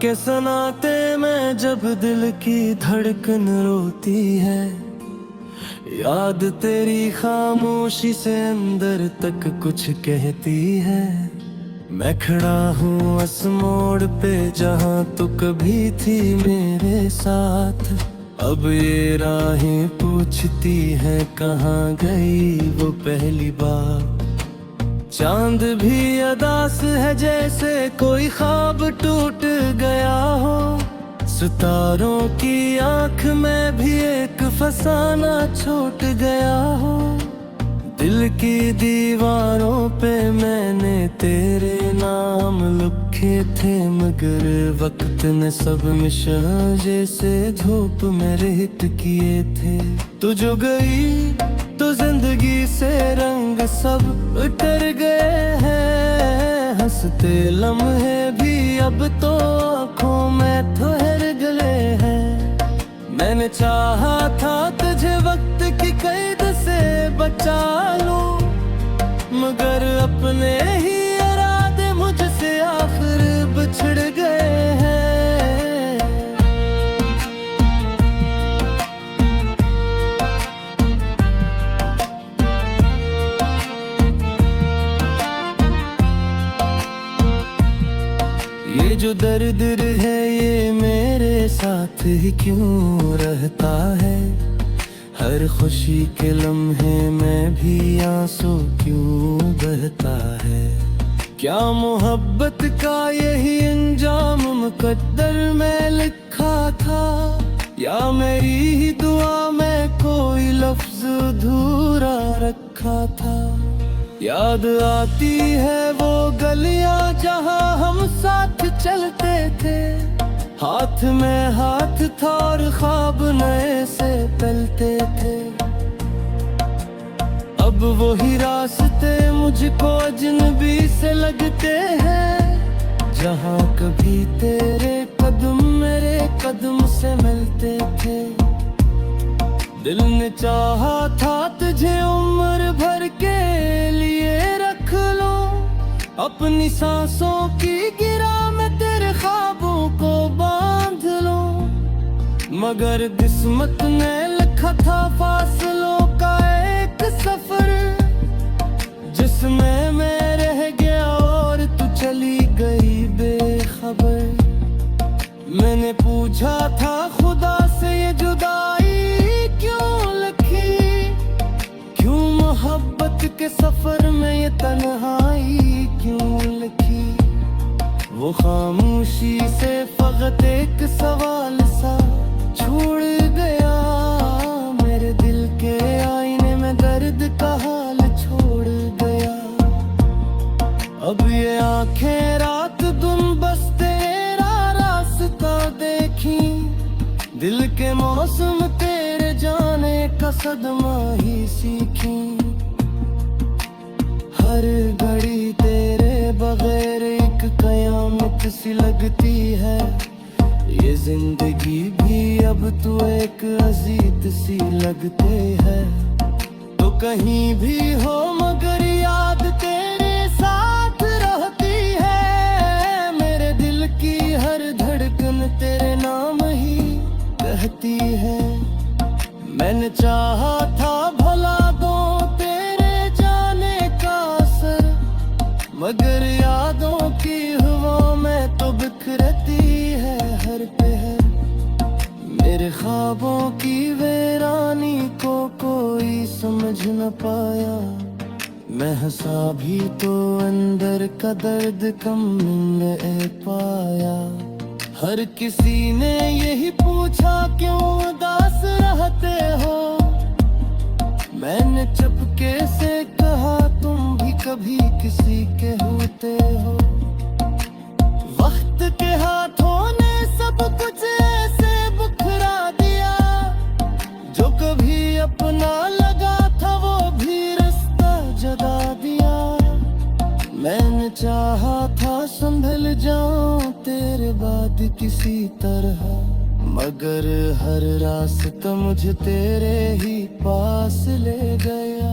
के सनाते में जब दिल की धड़कन रोती है, याद तेरी खामोशी से अंदर तक कुछ कहती है। मैं खड़ा हूँ उस मोड़ पे जहाँ तू कभी थी मेरे साथ, अब ये राहें पूछती है कहाँ गई वो पहली बार। चांद भी अदास है जैसे कोई ख्वाब टूट गया हो, सितारों की आंख में भी एक फसाना छूट गया हो। दिल की दीवारों पे मैंने तेरे नाम लिखे थे, मगर वक्त ने सब मिशन जैसे धूप में रेत किए थे। तू जो गई तो जिंदगी से रंग सब उतर गए हैं, हंसते लम्हे भी अब तो आँखों में ठहर गए हैं। मैंने चाहा था तुझे वक्त की कैद से बचा लूं, मगर अपने ही इरादे मुझसे आखिर बिछड़ गए हैं। ये जो दर्द है ये मेरे साथ ही क्यों रहता है, हर खुशी के लम्हे में भी आंसू क्यों बहता है। क्या मोहब्बत का यही अंजाम मुकद्दर में लिखा था, या मेरी ही दुआ में कोई लफ्ज अधूरा रखा था। याद आती है वो गलियां जहां हम साथ चलते थे, हाथ में हाथ था और ख्वाब नए से पलते थे। अब वही रास्ते मुझको अजनबी से लगते हैं, जहां कभी तेरे कदम मेरे कदम से मिलते थे। दिल ने चाहा था तुझे उम्र भर के लिए रख लो, अपनी सांसों की गिरा में तेरे ख्वाबों को बांध लो, मगर किस्मत ने लिखा था फासलों का एक सफर, जिसमें मैं रह गया और तू चली गई बेखबर। मैंने पूछा था खुदा से ये जुदाई क्यों लिखी, क्यों मोहब्बत के सफर में ये तन्हाई क्यों लिखी। वो खामोशी से फकत एक सवाल सा छोड़ गया, मेरे दिल के आईने में दर्द का हाल छोड़ गया। अब ये आंखें रात दिन बस तेरा रास्ता देखी, दिल के मौसम तेरे जाने का सदमा ही सीखी। हर घड़ी तेरे बगैर एक कयामत सी लगती है, ये जिंदगी भी अब तो एक अजीत सी लगते है। तो कहीं भी हो मगर याद तेरे साथ रहती है, मेरे दिल की हर धड़कन तेरे नाम ही कहती है। मैंने चाहा था भला दो तेरे जाने का असर, मगर यादों की हवा में तो बिखरती है हर पहर। मेरे ख्वाबों की वीरानी को कोई समझ न पाया, मैं हंसा भी तो अंदर का दर्द कम न पाया। हर किसी ने यही पूछा क्यों उदास रहते हो, मैंने चुपके से कहा तुम भी कभी किसी के होते हो। वक्त के हाथों ने सब कुछ ऐसे बुखरा दिया, जो कभी अपना लगा था वो भी रास्ता जगा दिया। मैंने चाहा था संभल जाऊं तेरे बाद किसी तरह, मगर हर रास्ता मुझे तेरे ही पास ले गया।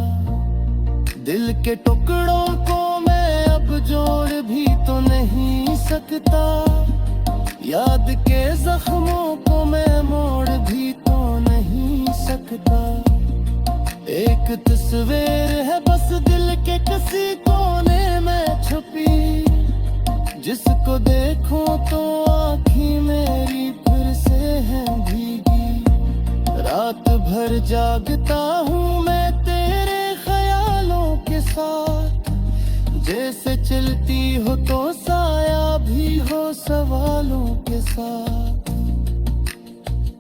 दिल के टुकड़ों को मैं अब जोड़ भी तो नहीं सकता, याद के जख्मों को मैं मोड़ भी तो नहीं सकता। एक तस्वीर है बस दिल के किसी कोने में छुपी, जिसको देखूं तो आँखें मेरी फिर से है भीगी। रात भर जागता हूँ मैं तेरे ख्यालों के साथ, जैसे चलती हो तो साया भी हो सवालों के साथ।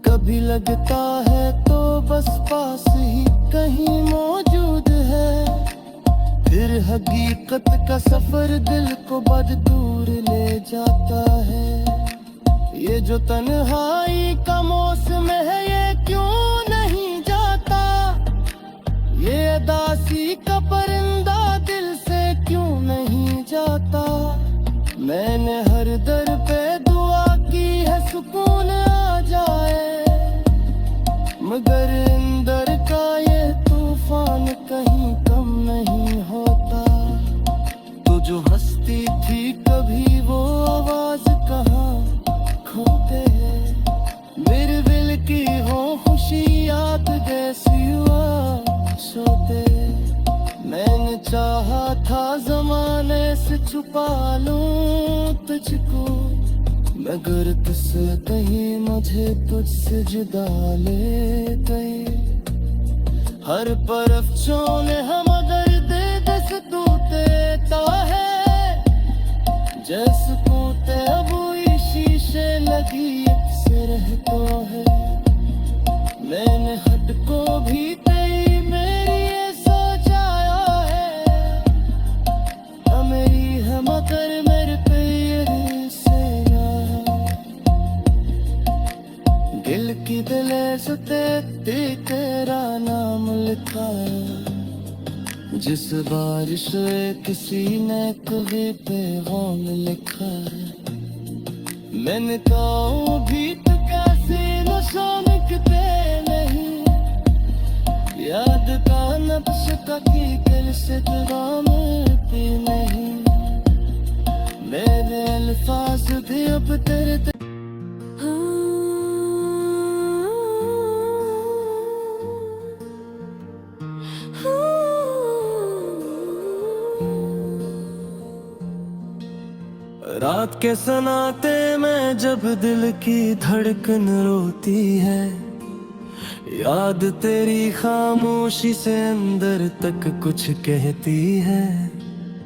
कभी लगता है तो बस पास ही कहीं मौजूद है, फिर हकीकत का सफर दिल को बड़ दूर ले जाता है। ये जो तन्हाई का मौसम है ये क्यों नहीं जाता, ये अदासी का परिंदा दिल से क्यों नहीं जाता। मैंने हर दर पे दुआ की है सुकून आ जाए, मगर अंदर का ये तूफान कहीं कम नहीं होता। तो जो हंसती थी कभी वो आवाज कहाँ खोते हैं, मेरे दिल की हो खुशी याद जैसी हुआ सोते। मैंने चाहा था जमाने से छुपा लूं तुझको, मगर तुझसे कहीं मुझे तुझसे जुदा ले गए। हर तरफ चोने हम दर्द दस तू देता है, जैसे कूते अब शीशे लगी अक्सर तो है। मैंने हट को भी तेरी मेरी ये सोचाया है, मेरी है मगर मेरे पे ये से दिल की दिल सुते तेरा नाम लिखा है, जिस बारिश किसी ने कभी पैगाम लिखा है। मैंने कहा भी तो कैसे नशानकते नहीं, याद का नक्श का की दिल से जुदा मिलती नहीं। मेरे अल्फाज भी अब तेरे रात के सनाते में जब दिल की धड़कन रोती है, याद तेरी खामोशी से अंदर तक कुछ कहती है।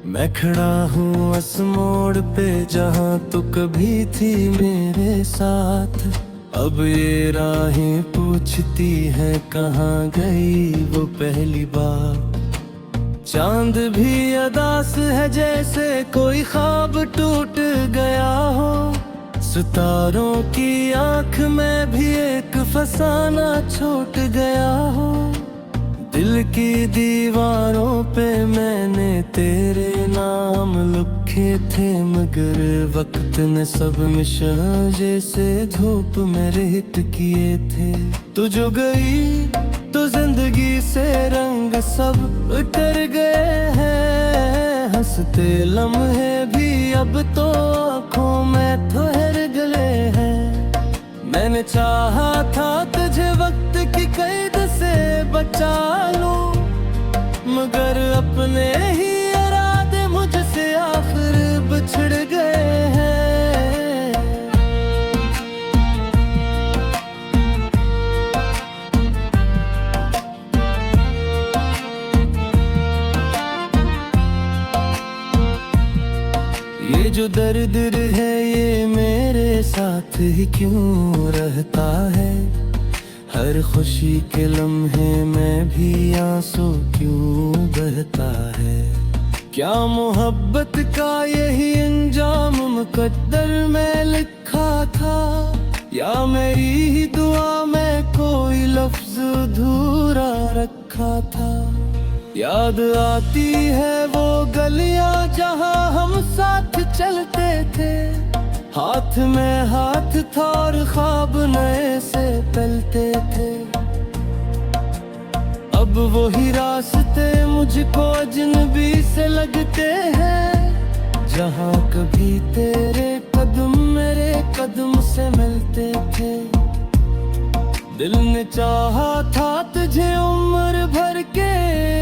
मैं खड़ा हूँ उस मोड़ पे जहाँ तू कभी थी मेरे साथ, अब ये राहें पूछती है कहाँ गई वो पहली बार। चांद भी अदास है जैसे कोई ख्वाब टूट गया हो, सितारों की आंख में भी एक फसाना छूट गया हो। दिल की दीवारों पे मैंने तेरे नाम लिखे थे, मगर वक्त ने सब मिशन जैसे धूप में रेत किए थे। तू जो गई तो जिंदगी से रंग सब उतर गए हैं, हंसते लम्हे भी अब तो आँखों में ठहर गए हैं। मैंने चाहा था तुझे वक्त की कैद से बचा लूं, मगर अपने ही इरादे मुझसे आखिर बिछड़ गए हैं। ये जो दर्द है ये मेरे साथ ही क्यों रहता है, हर खुशी के लम्हे में भी आंसू क्यों बहता है। क्या मोहब्बत का यही अंजाम मुकद्दर में लिखा था, या मेरी ही दुआ में कोई लफ्ज अधूरा रखा था। याद आती है वो गलियां जहां हम साथ चलते थे, हाथ में हाथ था और ख्वाब नए से पलते थे। अब वही रास्ते मुझको अजनबी से लगते हैं, जहाँ कभी तेरे कदम मेरे कदम से मिलते थे। दिल ने चाहा था तुझे उम्र भर के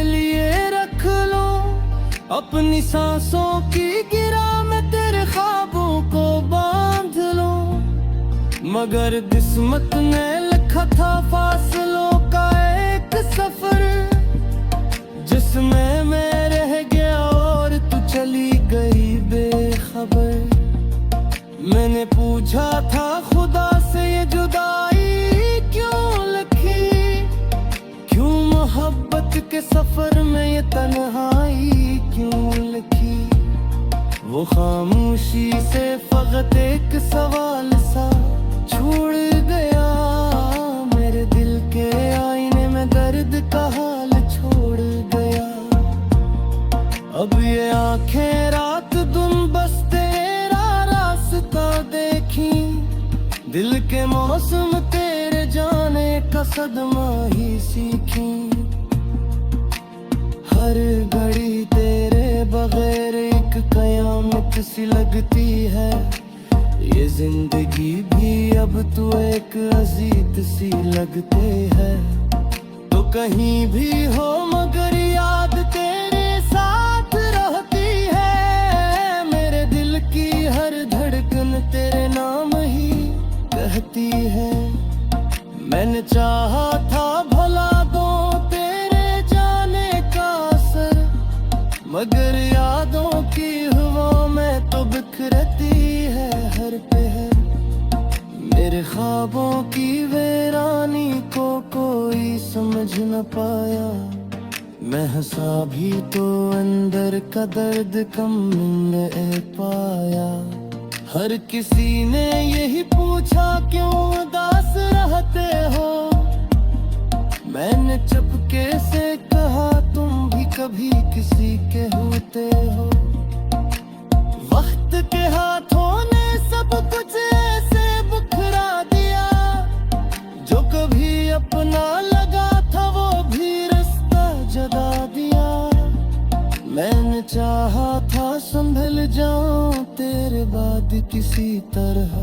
लिए रख लो, अपनी सांसों की गिरा में तेरे ख्वाबों को बांध लो। मगर किस्मत ने लिखा था फासलों का एक सफर, जिसमें मैं रह गया और तू चली गई बेखबर। मैंने पूछा था खुदा से ये जुदाई क्यों लिखी, क्यों मोहब्बत के सफर में ये तन्हाई क्यों लिखी। वो खामोशी से फकत एक सवाल सा छोड़ गया, मेरे दिल के आईने में दर्द का हाल छोड़ गया। अब ये आंखें रात दिन बस तेरा रास्ता देखी, दिल के मौसम तेरे जाने का सदमा ही सीखी। हर घड़ी तेरे बगैर एक कयामत सी लगती है, ये जिंदगी भी अब तू एक अजीत सी लगते है। तो कहीं भी हो मगर याद तेरे साथ रहती है, मेरे दिल की हर धड़कन तेरे नाम ही कहती है। मैंने चाहा था भला दो तेरे जाने का असर, मगर यादों की हवा में तो बिखरती है हर पहर। मेरे ख्वाबों की वीरानी को कोई समझ न पाया, मैं हंसा भी तो अंदर का दर्द कम न पाया। हर किसी ने यही पूछा क्यों उदास रहते हो, मैंने चुपके से कहा तुम भी कभी किसी के होते हो। वक्त के हाथों ने सब कुछ ऐसे बुखरा दिया, जो कभी अपना लगा था वो भी रास्ता जगा दिया। मैंने चाहा था संभल जाऊं तेरे बाद किसी तरह,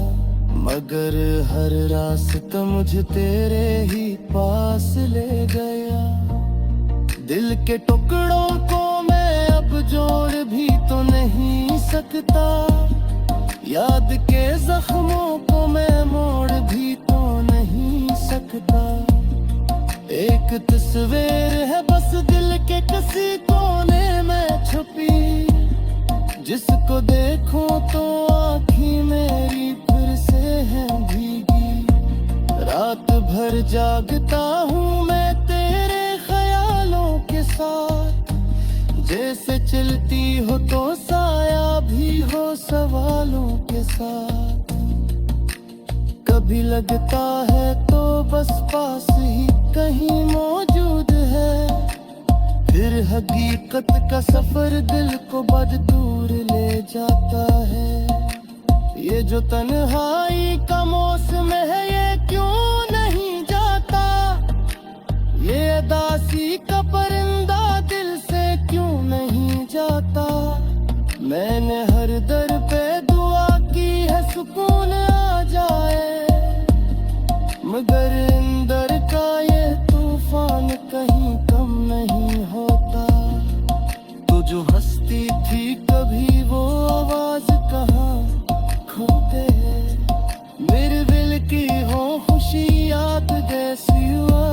मगर हर रास्ता मुझे तेरे ही पास ले गया। दिल के टुकड़ों को मैं अब जोड़ भी तो नहीं सकता, याद के जख्मों को मैं मोड़ भी तो नहीं सकता। एक तस्वीर है बस दिल के किसी कोने में छुपी, जिसको देखूं तो आँखें मेरी फिर से हैं भीगी। रात भर जागता हूँ मैं तेरे ख्यालों के साथ, जैसे चलती हो तो साया भी हो सवालों के साथ। कभी लगता है तो बस पास ही कहीं मौजूद है, फिर हकीकत का सफर दिल को बड़ दूर ले जाता है। ये जो तन्हाई का मौसम है ये क्यों नहीं जाता, ये अदासी का परिंदा दिल से क्यों नहीं जाता। मैंने हर दर पे दुआ की है सुकून आ जाए, मगर अंदर का ये तूफान कहीं कम नहीं होता। तो जो हंसती थी कभी वो आवाज कहाँ खो गए, मेरे दिल की हो खुशी याद जैसी हुआ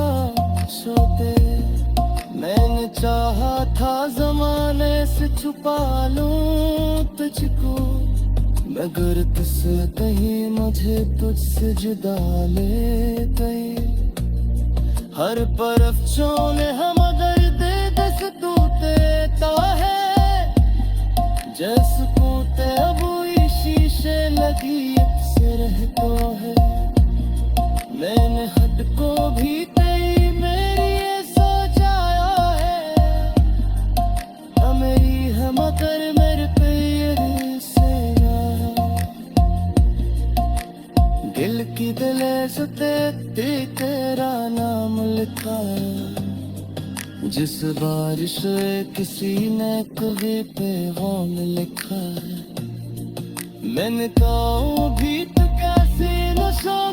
सोते। मैंने चाहा था जमाने से छुपा लूं तुझको, मगर तुझसे कहीं मुझे तुझसे जुदा ले गए। हर तरफ चोने हम अगर दे दस तू देता है, जैसे कूते अब शीशे लगी से रहता है। मैंने हद को भी तेरी मेरी ये सोचाया है, मेरी है मगर मेरे पे ये से दिल की दिले सुते तेरा नाम लिखा है, जिस बारिश किसी ने कभी पैगाम लिखा है। मैंने कहा भी तो क्या खामोशों।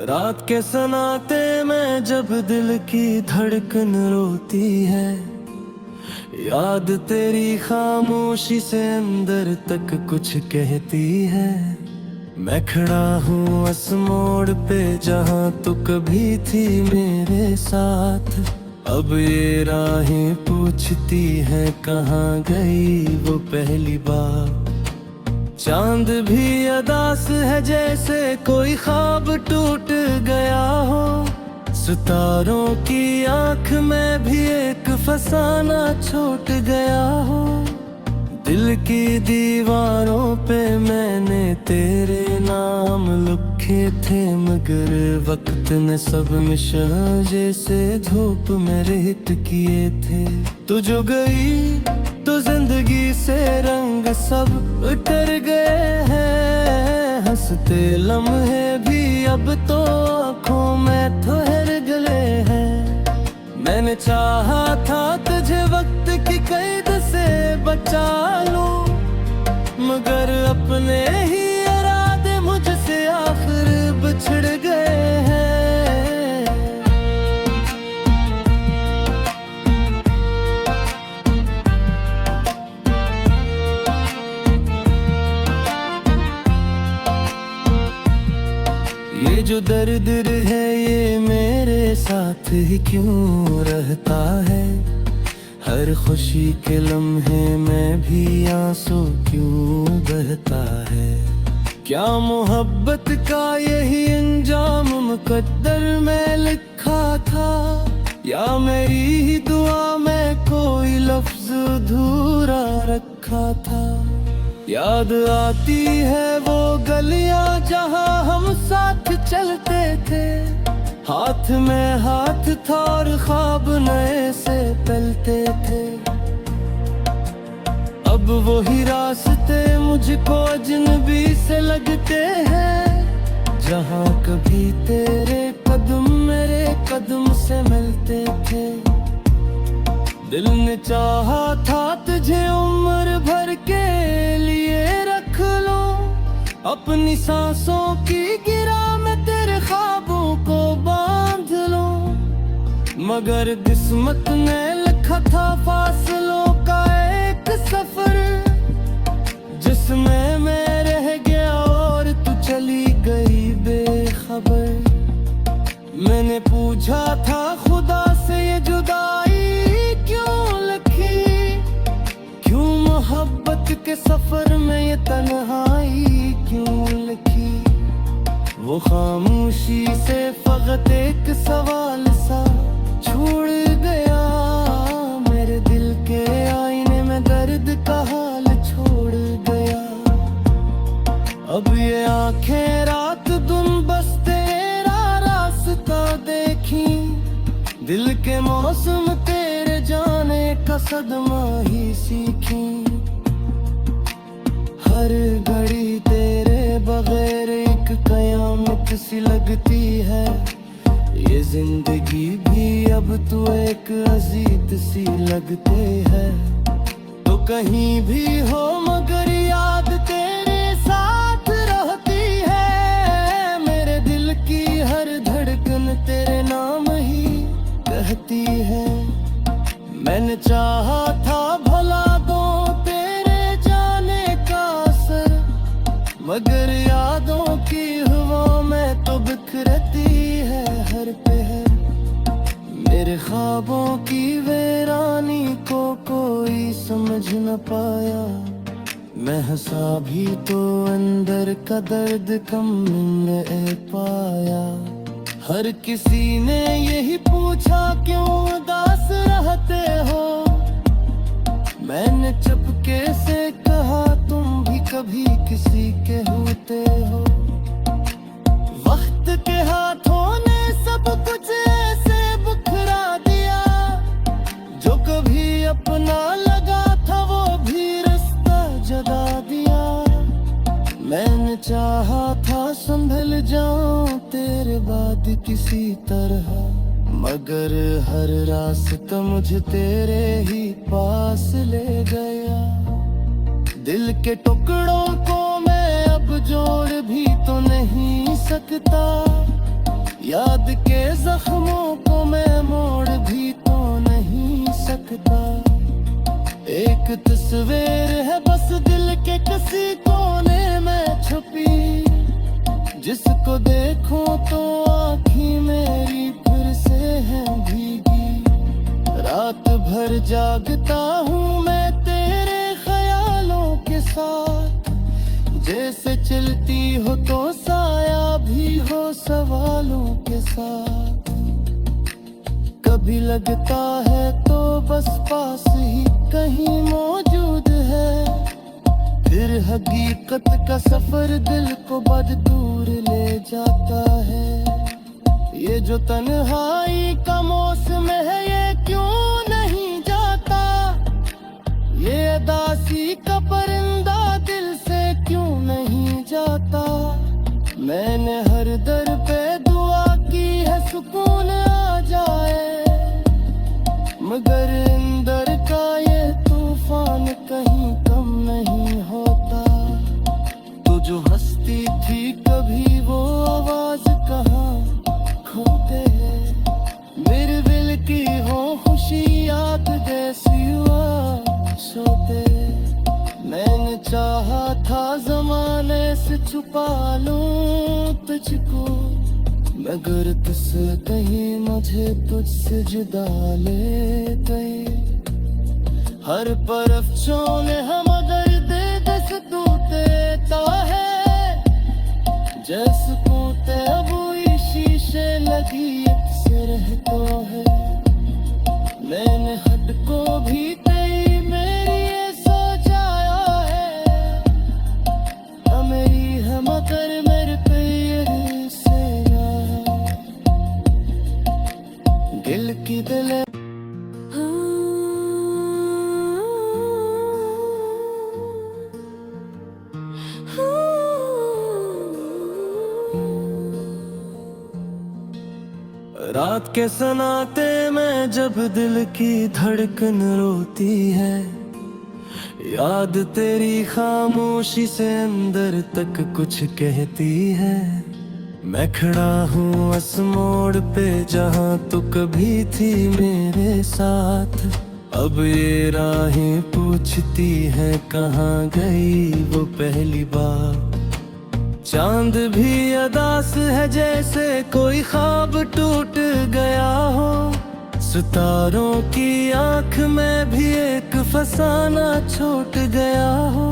रात के सनाते में जब दिल की धड़कन रोती है, याद तेरी खामोशी से अंदर तक कुछ कहती है। मैं खड़ा हूँ उस मोड़ पे जहाँ तू कभी थी मेरे साथ। अब ये राहें पूछती हैं कहाँ गई वो पहली बार। चांद भी अदास है जैसे कोई ख्वाब टूट गया हो। सितारों की आंख में भी एक फसाना छूट गया हो। दिल की दीवारों पे मैंने तेरे नाम लिखे थे, मगर वक्त ने सब मिशन जैसे धूप में रेत किए थे। तू जो गई तो जिंदगी से रंग सब उतर गए हैं। हंसते लम्हे भी अब तो आँखों में ठहर गए हैं। मैंने चाहा था तुझे वक्त की कैद से बचा लूं, मगर अपने ही इरादे मुझसे आखिर बिछड़ गए हैं। ये जो दर्द है ये मेरे साथ ही क्यों रहता है। हर खुशी के लम्हे में भी आंसू क्यों बहता है। क्या मोहब्बत का यही अंजाम मुकद्दर में लिखा था, या मेरी ही दुआ में कोई लफ्ज अधूरा रखा था। याद आती है वो गलियां जहां हम साथ चलते थे। हाथ में हाथ था और ख्वाब नए से पलते थे। अब वही रास्ते मुझको अजनबी से लगते हैं, जहां कभी तेरे कदम मेरे कदम से मिलते थे। दिल ने चाहा था तुझे उम्र भर के लिए रख लो, अपनी सांसों की गिरा में तेरे ख्वाबों को बांध लो। मगर किस्मत ने लिखा था फासलों का एक सफर, जिसमें मैं रह गया और तू चली गई बेखबर। मैंने पूछा था खुदा से ये जुदाई क्यों लिखी, क्यों मोहब्बत के सफर में ये तन्हाई क्यों लिखी। वो खामोशी से फकत एक सवाल सा छोड़ गया, मेरे दिल के आईने में दर्द का हाल छोड़ गया। अब ये आंखें रात दिन बस तेरा रास्ता देखी, दिल के मौसम तेरे जाने का सदमा ही सीखी। हर घड़ी तेरे बगैर एक कयामत सी लगती है। ये जिंदगी भी अब तो एक अजीत सी लगते है। तो कहीं भी हो मगर याद तेरे साथ रहती है। मेरे दिल की हर धड़कन तेरे नाम ही कहती है। मैंने चाहा था भला दो तेरे जाने का असर, मगर यादों की हवा में तो बिखरती है हर पहर। मेरे ख्वाबों की वीरानी को कोई समझ न पाया। मैं हंसा भी तो अंदर का दर्द कम न पाया। हर किसी ने यही पूछा क्यों उदास रहते हो। मैंने चुपके से कहा तुम भी कभी किसी के होते हो। वक्त के हाथों ने सब कुछ ऐसे बिखरा दिया, जो कभी अपना लगा था वो भी रास्ता जगा दिया। मैंने चाहा था संभल जाऊं तेरे बाद, याद किसी तरह, मगर हर रास्ता मुझे तेरे ही पास ले गया। दिल के टुकड़ों को मैं अब जोड़ भी तो नहीं सकता, याद के जख्मों को मैं मोड़ भी तो नहीं सकता। एक तस्वीर है बस दिल के किसी कोने में छुपी, जिसको देखूं तो आँखें मेरी फिर से हैं भीगी। रात भर जागता हूँ मैं तेरे ख्यालों के साथ, जैसे चलती हो तो साया भी हो सवालों के साथ। कभी लगता है तो बस पास ही कहीं मौजूद है, फिर हकीकत का सफर दिल को बड़ दूर ले जाता है। ये जो तन्हाई का मौसम है ये क्यों नहीं जाता, ये अदासी का परिंदा दिल से क्यों नहीं जाता। मैंने हर दर पे दुआ की है सुकून आ जाए, मगर अंदर का ये तूफान कहीं कम नहीं होता। तू जो हंसती थी कभी वो आवाज कहाँ खोते हैं, मेरे दिल की हो खुशी याद जैसी हुआ सोते। मैंने चाहा था जमाने से छुपा लूं तुझको, मगर तुझसे कहीं मुझे तुझसे जुदा ले गए। हर तरफ चोने हम दर्द दस टूटता है, जैसे कूटे अब शीशे लगी अक्सर तो है। मैंने हट को भी कई मेरी ये सोचाया है, न मेरी है मगर मेरे पैर से दिल की दिल। रात के सनाते में जब दिल की धड़कन रोती है, याद तेरी खामोशी से अंदर तक कुछ कहती है। मैं खड़ा हूँ उस मोड़ पे जहाँ तू कभी थी मेरे साथ, अब ये राहें पूछती है कहाँ गई वो पहली बार। चांद भी अदास है जैसे कोई ख्वाब टूट गया हो, सितारों की आंख में भी एक फसाना छूट गया हो।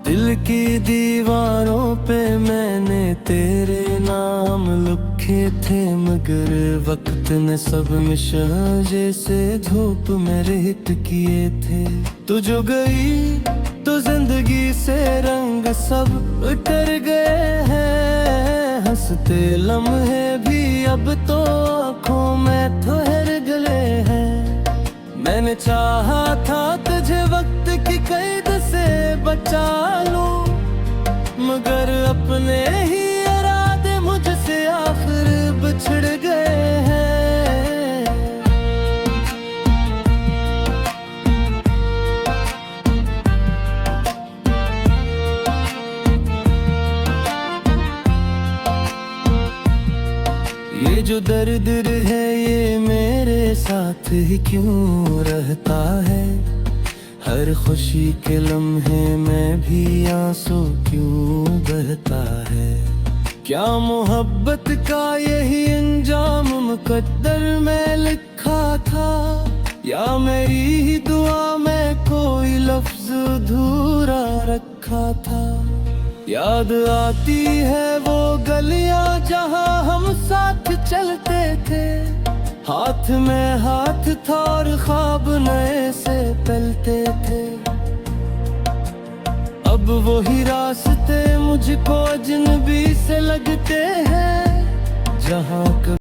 दिल की दीवारों पे मैंने तेरे नाम लिखे थे, मगर वक्त ने सब मिशा जैसे धूप में रेत किए थे। तू जो गई तो जिंदगी से रंग सब उतर गए हैं, हंसते लम्हे भी अब तो आँखों में ठहर गए हैं। मैंने चाहा था तुझे वक्त की कैद से बचा लूं, मगर अपने ही इरादे मुझसे आखिर बिछड़ गए हैं। ये जो दर्द है ये मेरे साथ ही क्यों रहता है, हर खुशी के लम्हे में भी आंसू क्यों बहता है। क्या मोहब्बत का यही अंजाम मुकद्दर में लिखा था, या मेरी ही दुआ में कोई लफ्ज अधूरा रखा था। याद आती है वो गलियां जहां हम साथ चलते थे, हाथ में हाथ था और ख्वाब नए से पलते थे। अब वही रास्ते मुझको अजनबी से लगते हैं, जहां